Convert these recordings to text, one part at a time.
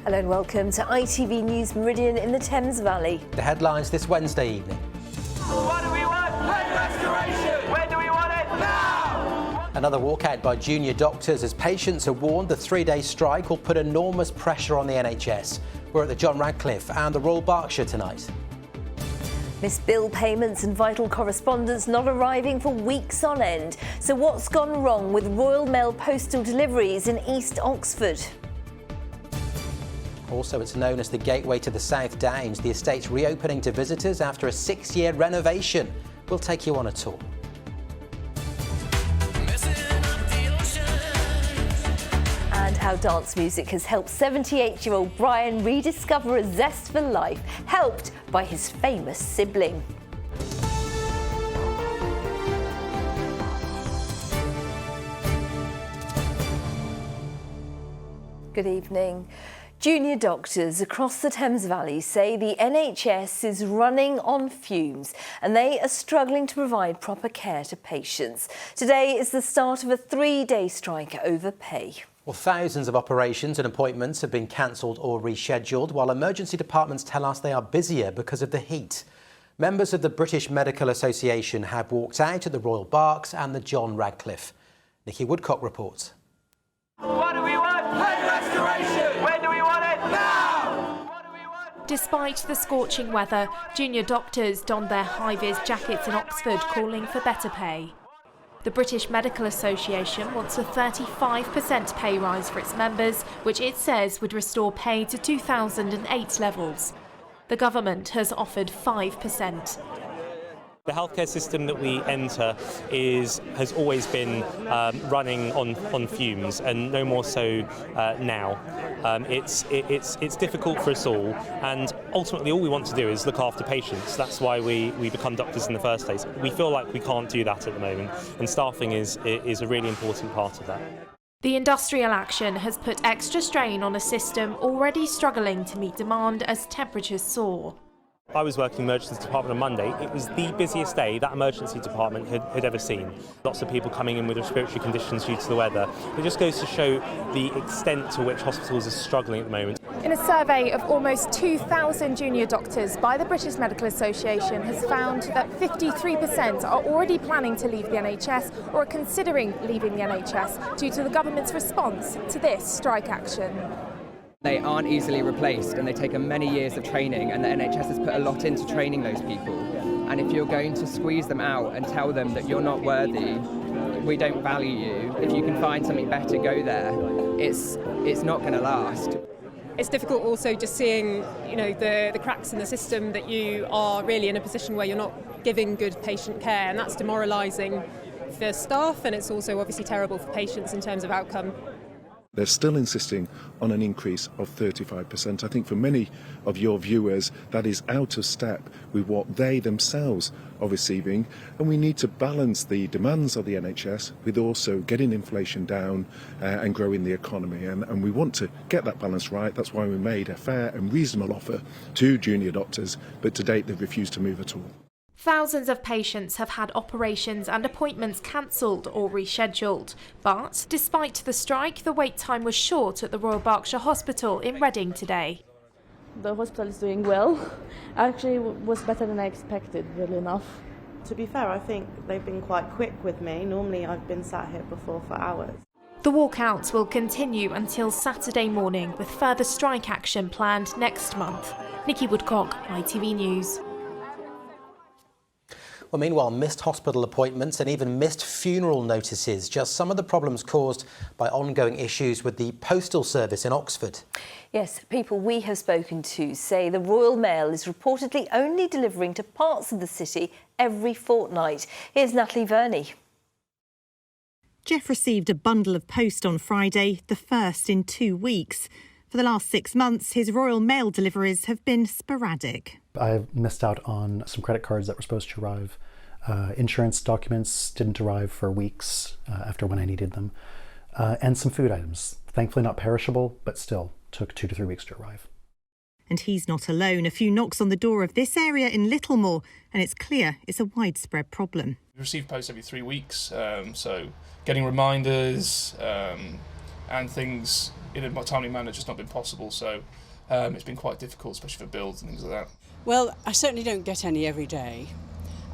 Hello and welcome to ITV News Meridian in the Thames Valley. The headlines this Wednesday evening. What do we want? Pay restoration! When do we want it? Now! Another walkout by junior doctors as patients are warned the 3-day strike will put enormous pressure on the NHS. We're at the John Radcliffe and the Royal Berkshire tonight. Missed bill payments and vital correspondence not arriving for weeks on end. So what's gone wrong with Royal Mail postal deliveries in East Oxford? Also, it's known as the gateway to the South Downs. The estate's reopening to visitors after a 6-year renovation. We'll take you on a tour. And how dance music has helped 78-year-old Brian rediscover a zest for life, helped by his famous sibling. Good evening. Junior doctors across the Thames Valley say the NHS is running on fumes and they are struggling to provide proper care to patients. Today is the start of a 3-day strike over pay. Well, thousands of operations and appointments have been cancelled or rescheduled, while emergency departments tell us they are busier because of the heat. Members of the British Medical Association have walked out at the Royal Berks and the John Radcliffe. Nikki Woodcock reports. What do we want? Pay restoration! When do we want it? Now! What do we want? Despite the scorching weather, junior doctors donned their high-vis jackets in Oxford, calling for better pay. The British Medical Association wants a 35% pay rise for its members, which it says would restore pay to 2008 levels. The government has offered 5%. The healthcare system that we enter has always been running on fumes, and no more so now. It's difficult for us all, and ultimately all we want to do is look after patients. That's why we become doctors in the first place. We feel like we can't do that at the moment, and staffing is a really important part of that. The industrial action has put extra strain on a system already struggling to meet demand as temperatures soar. I was working in the emergency department on Monday. It was the busiest day that emergency department had ever seen. Lots of people coming in with respiratory conditions due to the weather. It just goes to show the extent to which hospitals are struggling at the moment. In a survey of almost 2,000 junior doctors by the British Medical Association has found that 53% are already planning to leave the NHS or are considering leaving the NHS due to the government's response to this strike action. They aren't easily replaced and they take many years of training, and the NHS has put a lot into training those people. And if you're going to squeeze them out and tell them that you're not worthy, we don't value you, if you can find something better, go there. It's not going to last. It's difficult also just seeing, the cracks in the system, that you are really in a position where you're not giving good patient care, and that's demoralising for staff, and it's also obviously terrible for patients in terms of outcome. They're still insisting on an increase of 35%. I think for many of your viewers, that is out of step with what they themselves are receiving. And we need to balance the demands of the NHS with also getting inflation down and growing the economy. And we want to get that balance right. That's why we made a fair and reasonable offer to junior doctors. But to date, they've refused to move at all. Thousands of patients have had operations and appointments cancelled or rescheduled. But despite the strike, the wait time was short at the Royal Berkshire Hospital in Reading today. The hospital is doing well. Actually, it was better than I expected, really enough. To be fair, I think they've been quite quick with me. Normally I've been sat here before for hours. The walkouts will continue until Saturday morning, with further strike action planned next month. Nikki Woodcock, ITV News. Well, meanwhile, missed hospital appointments and even missed funeral notices, just some of the problems caused by ongoing issues with the postal service in Oxford. Yes, people we have spoken to say the Royal Mail is reportedly only delivering to parts of the city every fortnight. Here's Natalie Verney. Jeff received a bundle of post on Friday, the first in 2 weeks. For the last 6 months, his Royal Mail deliveries have been sporadic. I've missed out on some credit cards that were supposed to arrive. Insurance documents didn't arrive for weeks after when I needed them. And some food items. Thankfully not perishable, but still took 2 to 3 weeks to arrive. And he's not alone. A few knocks on the door of this area in Littlemore, and it's clear it's a widespread problem. We receive post every 3 weeks, so getting reminders, and things in a timely manner just not been possible. So it's been quite difficult, especially for builds and things like that. Well, I certainly don't get any every day.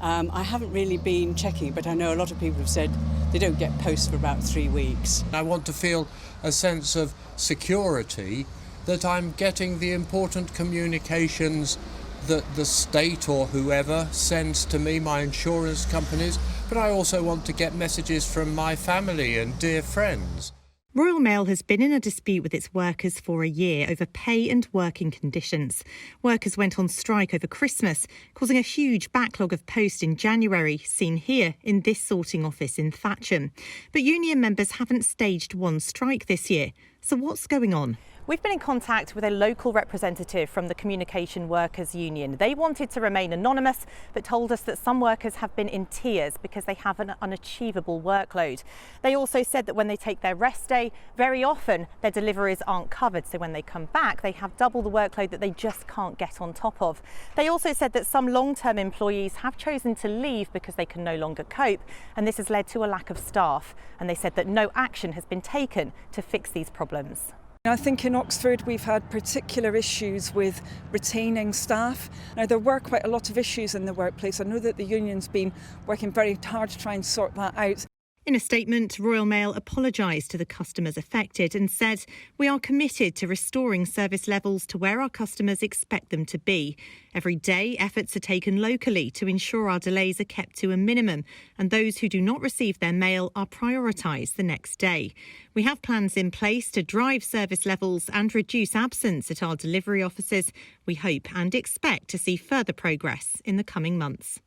I haven't really been checking, but I know a lot of people have said they don't get post for about 3 weeks. I want to feel a sense of security that I'm getting the important communications that the state or whoever sends to me, my insurance companies, but I also want to get messages from my family and dear friends. Royal Mail has been in a dispute with its workers for a year over pay and working conditions. Workers went on strike over Christmas, causing a huge backlog of post in January, seen here in this sorting office in Thatcham. But union members haven't staged one strike this year. So what's going on? We've been in contact with a local representative from the Communication Workers Union. They wanted to remain anonymous, but told us that some workers have been in tears because they have an unachievable workload. They also said that when they take their rest day, very often their deliveries aren't covered. So when they come back, they have double the workload that they just can't get on top of. They also said that some long-term employees have chosen to leave because they can no longer cope, and this has led to a lack of staff. And they said that no action has been taken to fix these problems. I think in Oxford we've had particular issues with retaining staff. Now there were quite a lot of issues in the workplace. I know that the union's been working very hard to try and sort that out. In a statement, Royal Mail apologised to the customers affected and said, "We are committed to restoring service levels to where our customers expect them to be. Every day, efforts are taken locally to ensure our delays are kept to a minimum, and those who do not receive their mail are prioritised the next day. We have plans in place to drive service levels and reduce absence at our delivery offices. We hope and expect to see further progress in the coming months."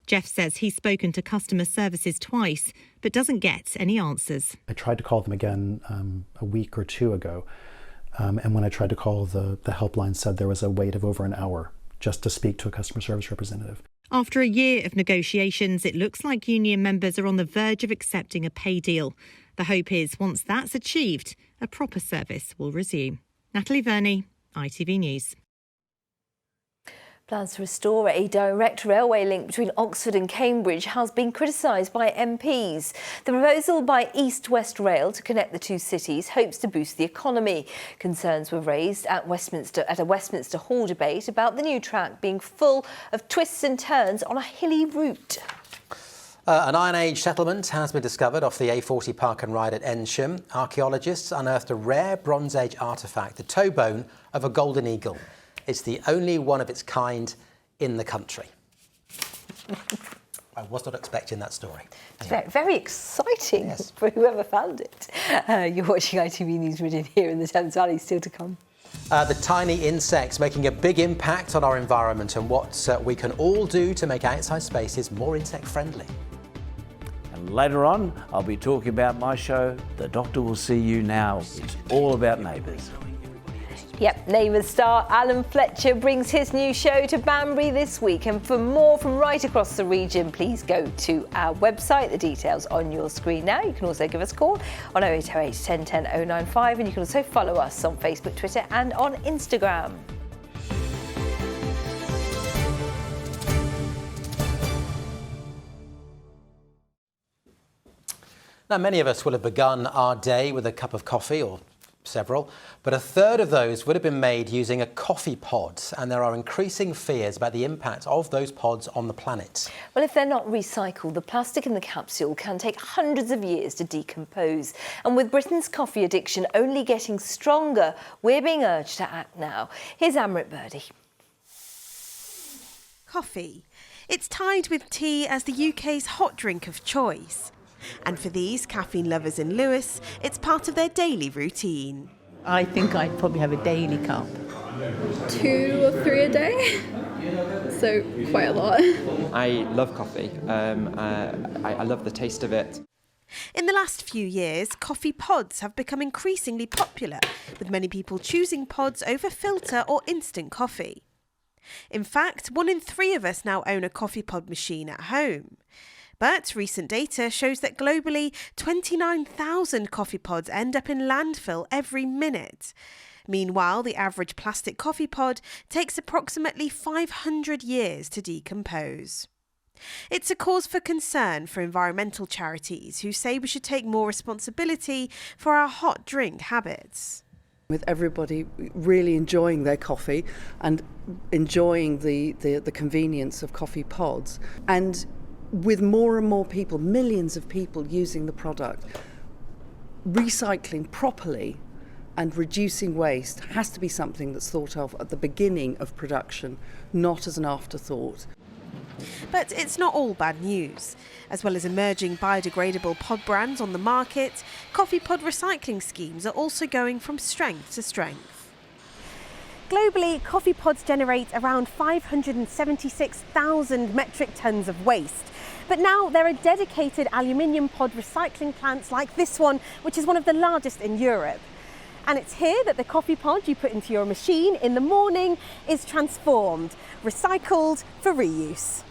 Jeff says he's spoken to customer services twice, but doesn't get any answers. I tried to call them again a week or two ago, and when I tried to call, the helpline said there was a wait of over an hour just to speak to a customer service representative. After a year of negotiations, it looks like union members are on the verge of accepting a pay deal. The hope is once that's achieved, a proper service will resume. Natalie Verney, ITV News. Plans to restore a direct railway link between Oxford and Cambridge has been criticised by MPs. The proposal by East West Rail to connect the two cities hopes to boost the economy. Concerns were raised at a Westminster Hall debate about the new track being full of twists and turns on a hilly route. An Iron Age settlement has been discovered off the A40 Park and Ride at Ensham. Archaeologists unearthed a rare Bronze Age artefact, the toe bone of a golden eagle. It's the only one of its kind in the country. I was not expecting that story. Anyway. Very exciting for whoever found it. You're watching ITV News Meridian here in the Thames Valley, still to come. The tiny insects making a big impact on our environment and what we can all do to make outside spaces more insect friendly. And later on, I'll be talking about my show, The Doctor Will See You Now. It's all about neighbours. Yep, Neighbours star Alan Fletcher brings his new show to Banbury this week. And for more from right across the region, please go to our website. The details on your screen now. You can also give us a call on 0808 1010 095, and you can also follow us on Facebook, Twitter and on Instagram. Now, many of us will have begun our day with a cup of coffee or several, but a third of those would have been made using a coffee pod, and there are increasing fears about the impact of those pods on the planet. Well, if they're not recycled, the plastic in the capsule can take hundreds of years to decompose. And with Britain's coffee addiction only getting stronger, we're being urged to act now. Here's Amrit Birdie. Coffee. It's tied with tea as the UK's hot drink of choice. And for these caffeine lovers in Lewis, it's part of their daily routine. I think I'd probably have a daily cup. 2 or 3 a day, so quite a lot. I love coffee. I love the taste of it. In the last few years, coffee pods have become increasingly popular, with many people choosing pods over filter or instant coffee. In fact, 1 in 3 of us now own a coffee pod machine at home. But recent data shows that globally, 29,000 coffee pods end up in landfill every minute. Meanwhile, the average plastic coffee pod takes approximately 500 years to decompose. It's a cause for concern for environmental charities who say we should take more responsibility for our hot drink habits. With everybody really enjoying their coffee and enjoying the convenience of coffee pods, and with more and more people, millions of people using the product, recycling properly and reducing waste has to be something that's thought of at the beginning of production, not as an afterthought. But it's not all bad news. As well as emerging biodegradable pod brands on the market, coffee pod recycling schemes are also going from strength to strength. Globally, coffee pods generate around 576,000 metric tonnes of waste. But now there are dedicated aluminium pod recycling plants like this one, which is one of the largest in Europe. And it's here that the coffee pod you put into your machine in the morning is transformed, recycled for reuse.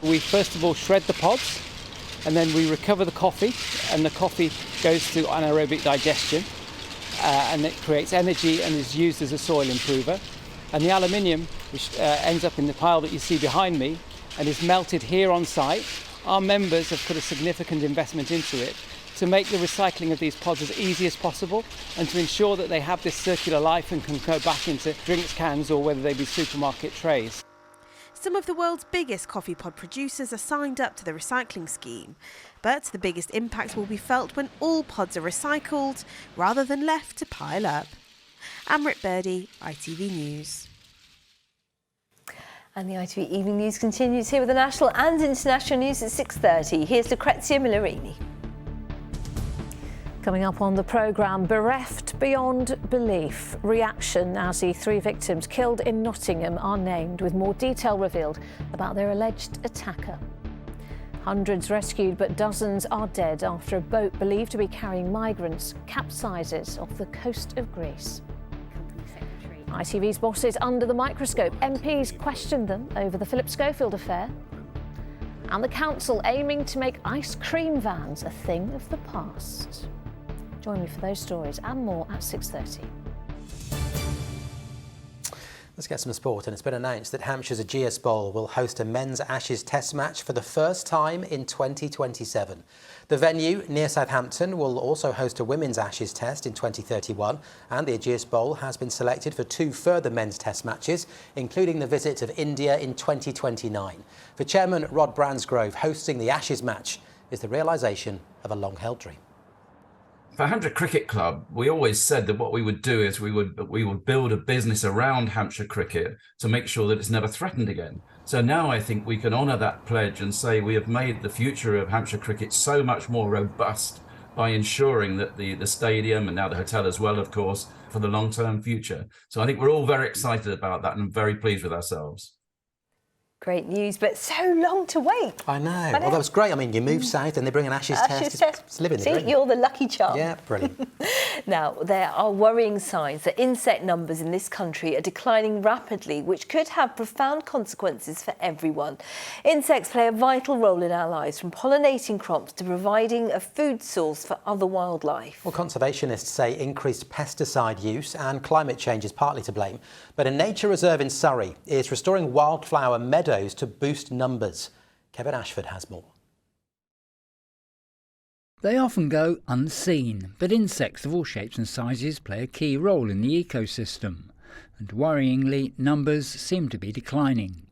We first of all shred the pods, and then we recover the coffee, and the coffee goes through anaerobic digestion, and it creates energy and is used as a soil improver. And the aluminium, which ends up in the pile that you see behind me and is melted here on site, our members have put a significant investment into it to make the recycling of these pods as easy as possible and to ensure that they have this circular life and can go back into drinks cans or whether they be supermarket trays. Some of the world's biggest coffee pod producers are signed up to the recycling scheme, but the biggest impact will be felt when all pods are recycled rather than left to pile up. Amrit Birdie, ITV News. And the ITV Evening News continues here with the national and international news at 6:30. Here's Lucrezia Millerini. Coming up on the programme, bereft beyond belief. Reaction as the 3 victims killed in Nottingham are named, with more detail revealed about their alleged attacker. Hundreds rescued, but dozens are dead after a boat believed to be carrying migrants capsizes off the coast of Greece. ITV's bosses under the microscope. MPs questioned them over the Philip Schofield affair. And the council aiming to make ice cream vans a thing of the past. Join me for those stories and more at 6:30. Let's get some sport, and it's been announced that Hampshire's Ageas Bowl will host a men's Ashes Test match for the first time in 2027. The venue near Southampton will also host a women's Ashes Test in 2031, and the Ageas Bowl has been selected for 2 further men's Test matches, including the visit of India in 2029. For Chairman Rod Bransgrove, hosting the Ashes match is the realisation of a long-held dream. For Hampshire Cricket Club, we always said that what we would do is we would build a business around Hampshire cricket to make sure that it's never threatened again. So now I think we can honour that pledge and say we have made the future of Hampshire cricket so much more robust by ensuring that the stadium and now the hotel as well, of course, for the long-term future. So I think we're all very excited about that and I'm very pleased with ourselves. Great news, but so long to wait. I know. Well, that was great. I mean, you move south and they bring an Ashes test. It's living the dream. See, you're the lucky charm. Yeah, brilliant. Now, there are worrying signs that insect numbers in this country are declining rapidly, which could have profound consequences for everyone. Insects play a vital role in our lives, from pollinating crops to providing a food source for other wildlife. Well, conservationists say increased pesticide use and climate change is partly to blame. But a nature reserve in Surrey is restoring wildflower meadows to boost numbers. Kevin Ashford has more. They often go unseen, but insects of all shapes and sizes play a key role in the ecosystem, and worryingly, numbers seem to be declining.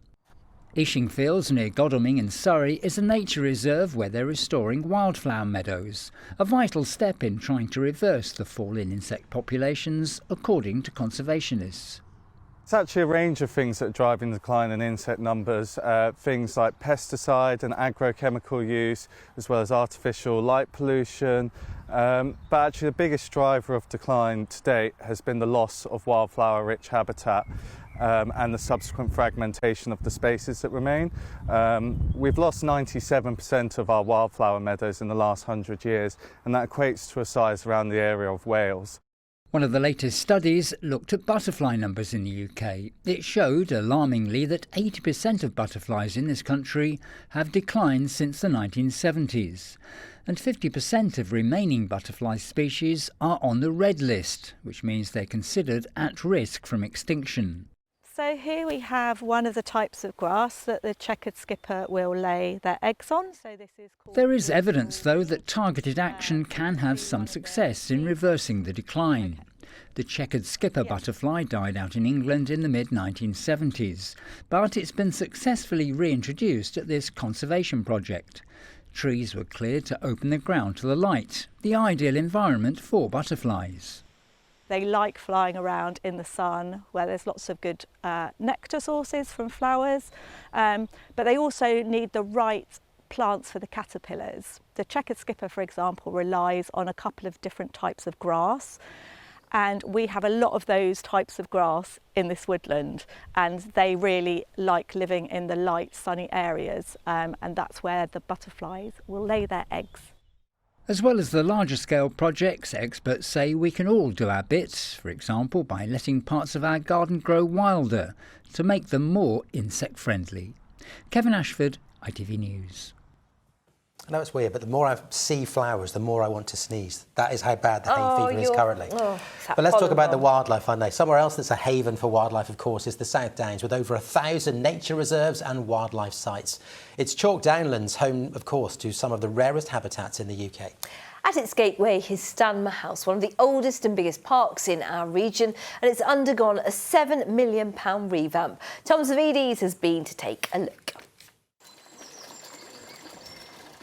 Ishing Fields near Godalming in Surrey is a nature reserve where they're restoring wildflower meadows, a vital step in trying to reverse the fall in insect populations, according to conservationists. It's actually a range of things that are driving the decline in insect numbers, things like pesticide and agrochemical use, as well as artificial light pollution. But actually the biggest driver of decline to date has been the loss of wildflower-rich habitat and the subsequent fragmentation of the spaces that remain. We've lost 97% of our wildflower meadows in the last 100 years, and that equates to a size around the area of Wales. One of the latest studies looked at butterfly numbers in the UK. It showed, alarmingly, that 80% of butterflies in this country have declined since the 1970s. And 50% of remaining butterfly species are on the red list, which means they're considered at risk from extinction. So here we have one of the types of grass that the checkered skipper will lay their eggs on. So this is called... There is evidence, though, that targeted action can have some success in reversing the decline. The checkered skipper butterfly died out in England in the mid-1970s, but it's been successfully reintroduced at this conservation project. Trees were cleared to open the ground to the light, the ideal environment for butterflies. They like flying around in the sun where there's lots of good nectar sources from flowers, but they also need the right plants for the caterpillars. The checkered skipper, for example, relies on a couple of different types of grass, and we have a lot of those types of grass in this woodland, and they really like living in the light, sunny areas, and that's where the butterflies will lay their eggs. As well as the larger scale projects, experts say we can all do our bit, for example by letting parts of our garden grow wilder to make them more insect friendly. Kevin Ashford, ITV News. I know it's weird, but the more I see flowers, the more I want to sneeze. That is how bad the hay fever is currently. But let's talk about the wildlife, aren't they? Somewhere else that's a haven for wildlife, of course, is the South Downs, with over 1,000 nature reserves and wildlife sites. It's chalk downlands, home, of course, to some of the rarest habitats in the UK. At its gateway is Stanmer House, one of the oldest and biggest parks in our region, and it's undergone a £7 million revamp. Tom Savides has been to take a look.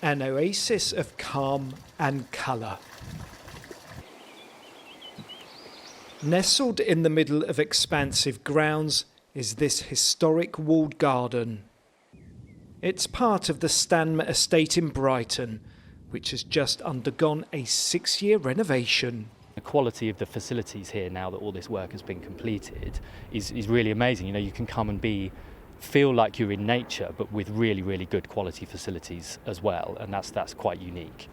An oasis of calm and colour. Nestled in the middle of expansive grounds is this historic walled garden. It's part of the Stanmer estate in Brighton, which has just undergone a 6-year renovation. The quality of the facilities here, now that all this work has been completed, is really amazing. You know, you can come and feel like you're in nature, but with really, really good quality facilities as well, and that's quite unique.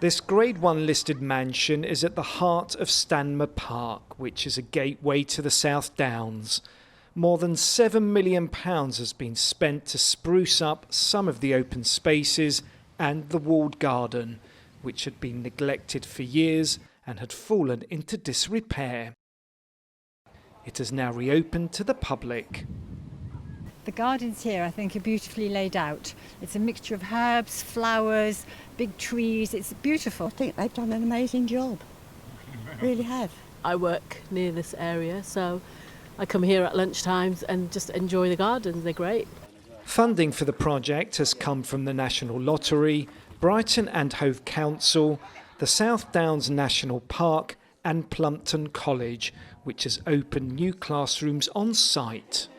This Grade 1 listed mansion is at the heart of Stanmer Park, which is a gateway to the South Downs. More than £7 million has been spent to spruce up some of the open spaces and the walled garden, which had been neglected for years and had fallen into disrepair. It has now reopened to the public. The gardens here, I think, are beautifully laid out. It's a mixture of herbs, flowers, big trees. It's beautiful. I think they've done an amazing job. Really have. I work near this area, so I come here at lunchtimes and just enjoy the gardens. They're great. Funding for the project has come from the National Lottery, Brighton and Hove Council, the South Downs National Park and Plumpton College, which has opened new classrooms on site.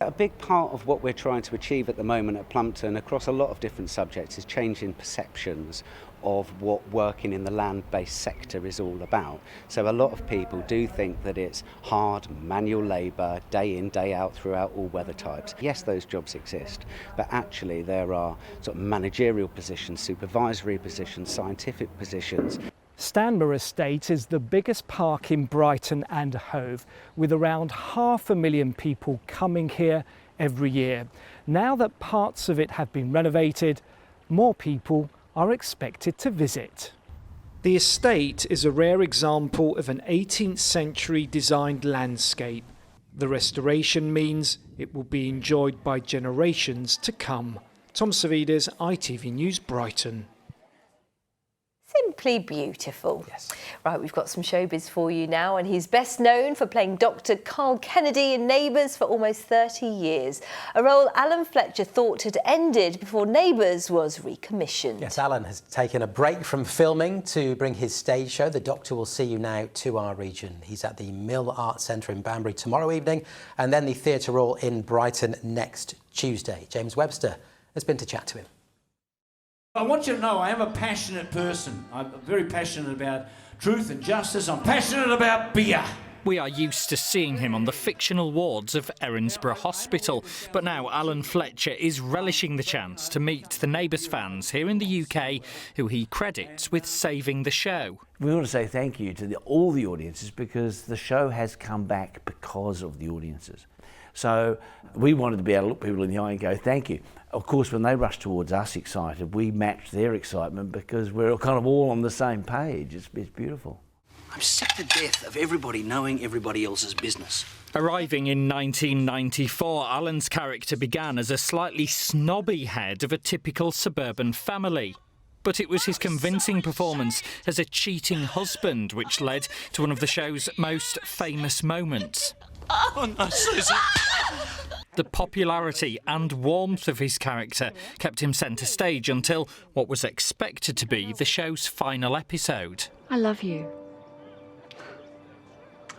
A big part of what we're trying to achieve at the moment at Plumpton across a lot of different subjects is changing perceptions of what working in the land-based sector is all about. So a lot of people do think that it's hard manual labour, day in, day out throughout all weather types. Yes, those jobs exist, but actually there are sort of managerial positions, supervisory positions, scientific positions. Stanmer Estate is the biggest park in Brighton and Hove, with around 500,000 people coming here every year. Now that parts of it have been renovated, more people are expected to visit. The estate is a rare example of an 18th century designed landscape. The restoration means it will be enjoyed by generations to come. Tom Savides, ITV News, Brighton. Simply beautiful. Yes. Right, we've got some showbiz for you now, and he's best known for playing Dr. Carl Kennedy in Neighbours for almost 30 years, a role Alan Fletcher thought had ended before Neighbours was recommissioned. Yes, Alan has taken a break from filming to bring his stage show, The Doctor Will See You Now, to our region. He's at the Mill Arts Centre in Banbury tomorrow evening, and then the Theatre Royal in Brighton next Tuesday. James Webster has been to chat to him. I want you to know I am a passionate person. I'm very passionate about truth and justice. I'm passionate about beer. We are used to seeing him on the fictional wards of Erinsborough Hospital, but now Alan Fletcher is relishing the chance to meet the Neighbours fans here in the UK, who he credits with saving the show. We want to say thank you to all the audiences, because the show has come back because of the audiences. So we wanted to be able to look people in the eye and go, thank you. Of course, when they rushed towards us excited, we matched their excitement because we're kind of all on the same page. It's beautiful. I'm sick to death of everybody knowing everybody else's business. Arriving in 1994, Alan's character began as a slightly snobby head of a typical suburban family. But it was his convincing performance as a cheating husband which led to one of the show's most famous moments. Oh, no, Susan! The popularity and warmth of his character kept him centre stage until what was expected to be the show's final episode. I love you.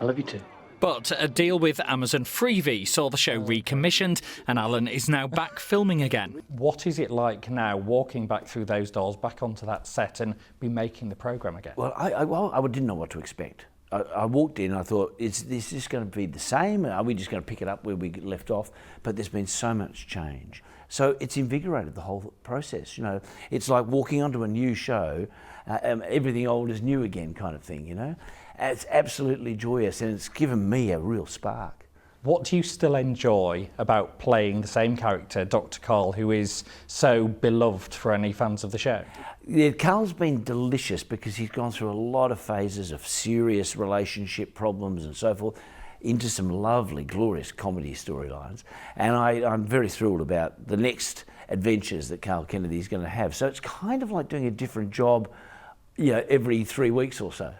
I love you too. But a deal with Amazon Freevee saw the show recommissioned, and Alan is now back filming again. What is it like now, walking back through those doors, back onto that set and be making the programme again? Well, I didn't know what to expect. I walked in, I thought, is this going to be the same? Are we just going to pick it up where we left off? But there's been so much change. So it's invigorated the whole process, you know. It's like walking onto a new show, everything old is new again kind of thing, you know. It's absolutely joyous, and it's given me a real spark. What do you still enjoy about playing the same character, Dr. Carl, who is so beloved for any fans of the show? Yeah, Carl's been delicious because he's gone through a lot of phases of serious relationship problems and so forth, into some lovely, glorious comedy storylines. And I'm very thrilled about the next adventures that Carl Kennedy is going to have. So it's kind of like doing a different job, you know, every 3 weeks or so.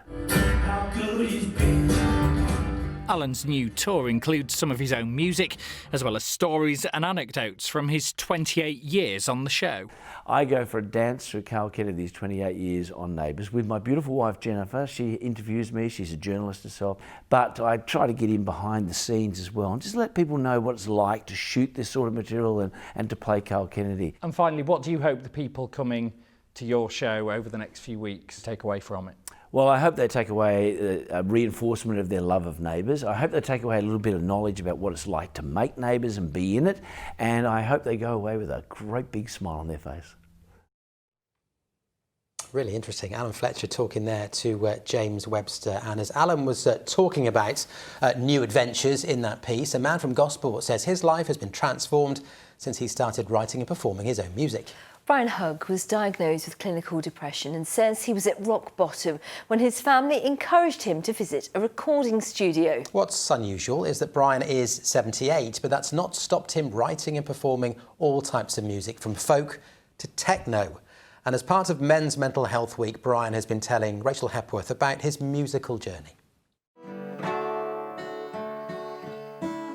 Alan's new tour includes some of his own music, as well as stories and anecdotes from his 28 years on the show. I go for a dance through Carl Kennedy's 28 years on Neighbours with my beautiful wife Jennifer. She interviews me, she's a journalist herself, but I try to get in behind the scenes as well and just let people know what it's like to shoot this sort of material and to play Carl Kennedy. And finally, what do you hope the people coming to your show over the next few weeks take away from it? Well, I hope they take away a reinforcement of their love of Neighbours. I hope they take away a little bit of knowledge about what it's like to make Neighbours and be in it. And I hope they go away with a great big smile on their face. Really interesting. Alan Fletcher talking there to James Webster. And as Alan was talking about new adventures in that piece, a man from Gosport says his life has been transformed since he started writing and performing his own music. Brian Hugg was diagnosed with clinical depression and says he was at rock bottom when his family encouraged him to visit a recording studio. What's unusual is that Brian is 78, but that's not stopped him writing and performing all types of music, from folk to techno. And as part of Men's Mental Health Week, Brian has been telling Rachel Hepworth about his musical journey.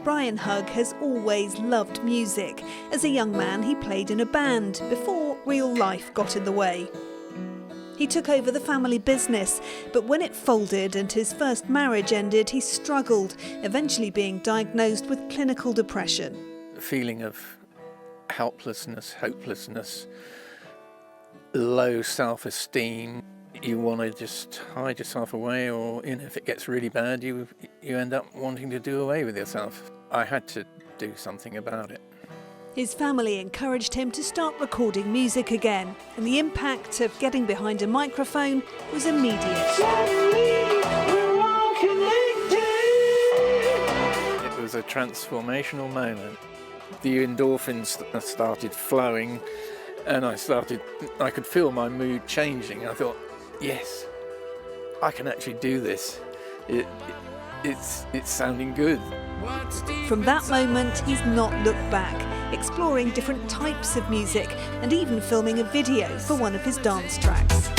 Brian Hugg has always loved music. As a young man, he played in a band before real life got in the way. He took over the family business, but when it folded and his first marriage ended, he struggled, eventually being diagnosed with clinical depression. The feeling of helplessness, hopelessness, low self-esteem. You want to just hide yourself away, or if it gets really bad, you end up wanting to do away with yourself. I had to do something about it. His family encouraged him to start recording music again, and the impact of getting behind a microphone was immediate. It was a transformational moment. The endorphins started flowing, and I could feel my mood changing. I thought, yes, I can actually do this. It's sounding good. From that moment, he's not looked back, exploring different types of music and even filming a video for one of his dance tracks.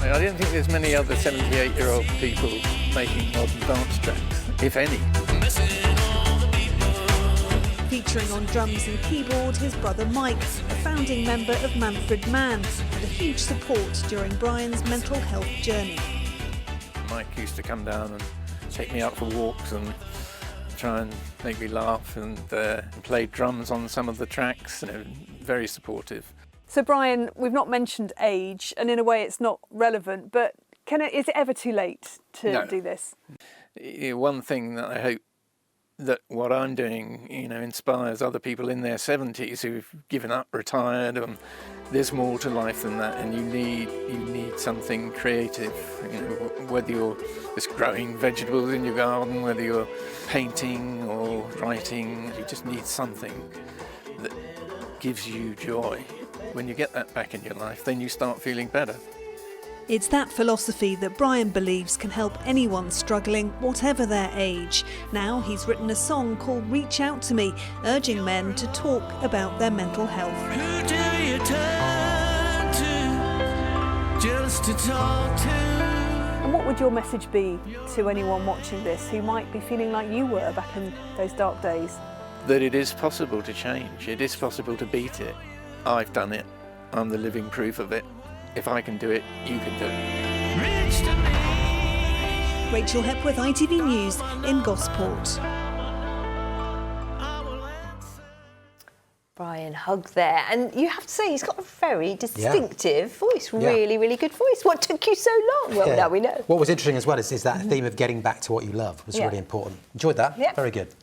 I don't think there's many other 78-year-old people making modern dance tracks, if any. Featuring on drums and keyboard, his brother Mike, a founding member of Manfred Mann, and a huge support during Brian's mental health journey. Mike used to come down and take me out for walks and try and make me laugh, and play drums on some of the tracks. Very supportive. So Brian, we've not mentioned age, and in a way it's not relevant, but is it ever too late to do this? One thing that I hope that what I'm doing, inspires other people in their 70s who've given up, retired. There's more to life than that, and you need something creative. Whether you're just growing vegetables in your garden, whether you're painting or writing, you just need something that gives you joy. When you get that back in your life, then you start feeling better. It's that philosophy that Brian believes can help anyone struggling, whatever their age. Now he's written a song called Reach Out to Me, urging men to talk about their mental health. Who do you turn to just to talk to? And what would your message be to anyone watching this who might be feeling like you were back in those dark days? That it is possible to change. It is possible to beat it. I've done it. I'm the living proof of it. If I can do it, you can do it. Rachel Hepworth, ITV News in Gosport. Brian Hugg there, and you have to say he's got a very distinctive voice, really good voice. What took you so long? Well, now we know. What was interesting as well is that theme of getting back to what you love was really important. Enjoyed that. Very good.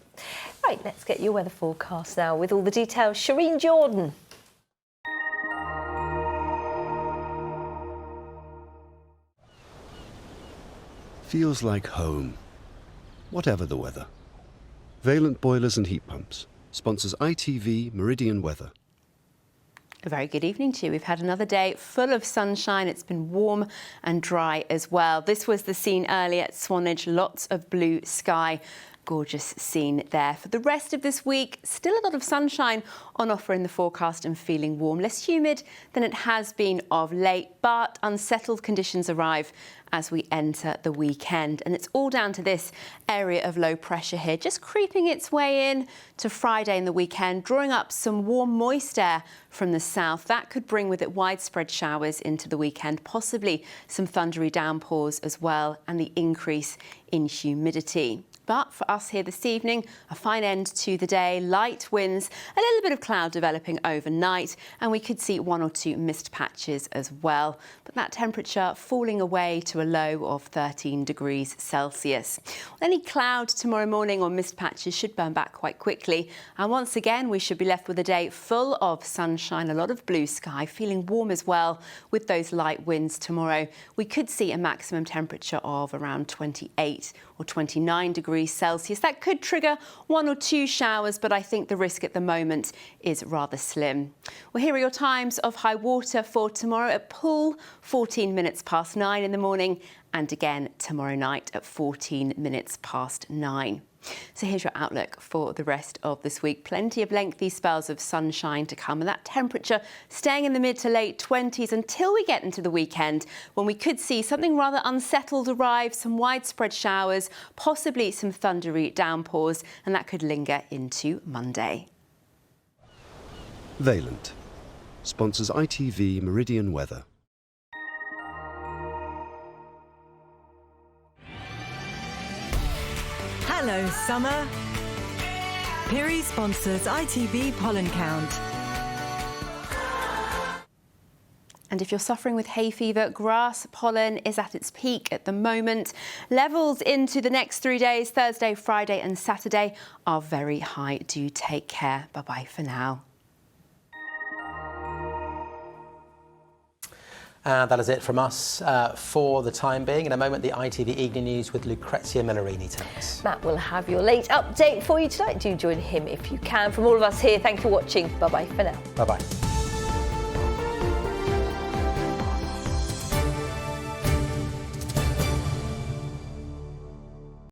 Right, let's get your weather forecast now with all the details. Shireen Jordan. Feels like home, whatever the weather. Valent Boilers and Heat Pumps sponsors ITV Meridian Weather. A very good evening to you. We've had another day full of sunshine. It's been warm and dry as well. This was the scene earlier at Swanage, lots of blue sky. Gorgeous scene there. For the rest of this week, still a lot of sunshine on offer in the forecast and feeling warm. Less humid than it has been of late, but unsettled conditions arrive as we enter the weekend. And it's all down to this area of low pressure here, just creeping its way in to Friday and the weekend, drawing up some warm, moist air from the south. That could bring with it widespread showers into the weekend, possibly some thundery downpours as well, and the increase in humidity. But for us here this evening, a fine end to the day, light winds, a little bit of cloud developing overnight, and we could see 1 or 2 mist patches as well. But that temperature falling away to a low of 13 degrees Celsius. Any cloud tomorrow morning or mist patches should burn back quite quickly. And once again, we should be left with a day full of sunshine, a lot of blue sky, feeling warm as well with those light winds tomorrow. We could see a maximum temperature of around 28 or 29 degrees Celsius. That could trigger 1 or 2 showers, but I think the risk at the moment is rather slim. Well, here are your times of high water for tomorrow at Poole, 14 minutes past 9 in the morning, and again tomorrow night at 14 minutes past 9. So here's your outlook for the rest of this week. Plenty of lengthy spells of sunshine to come, and that temperature staying in the mid to late 20s until we get into the weekend, when we could see something rather unsettled arrive, some widespread showers, possibly some thundery downpours, and that could linger into Monday. Valent sponsors ITV Meridian Weather. Hello, summer. Piri sponsors ITV Pollen Count. And if you're suffering with hay fever, grass pollen is at its peak at the moment. Levels into the next 3 days, Thursday, Friday and Saturday, are very high. Do take care. Bye-bye for now. And that is it from us for the time being. In a moment, the ITV Evening News with Lucrezia Mellarini. Thanks. Matt will have your late update for you tonight. Do join him if you can. From all of us here, thank you for watching. Bye-bye for now. Bye-bye.